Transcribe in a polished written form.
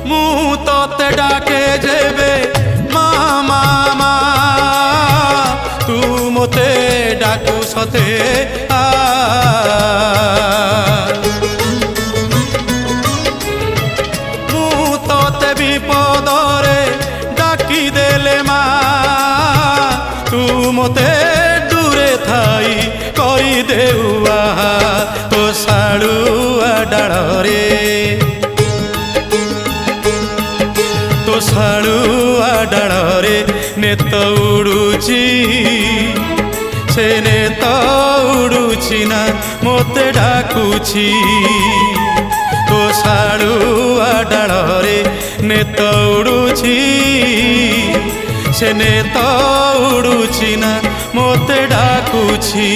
ମୁଁ ତତେ ଡାକେ ଯେବେ ମା ମା ମା ତୁ ମୋତେ ଡାକୁ ସତେ ଆ ମୁଁ ତତେ ବିପଦରେ ଡାକି ଦେଲେ ମା ତୁ ମୋତେ ଦୂରେ ଥାଇ କରିଦେଉ ଆହା ତୋ ଶାଳୁଆ ଡାଳରେ ତୋ ଶାଳୁଆ ଡାଳରେ ନେତ ଉଡୁଛି ସେ ନେତ ଉଡୁଛି ନା ମୋତେ ଡାକୁଛି ତୋ ଶାଳୁଆ ଡାଳରେ ନେତ ଉଡୁଛି ସେ ନେତ ଉଡୁଛି ନା ମୋତେ ଡାକୁଛି।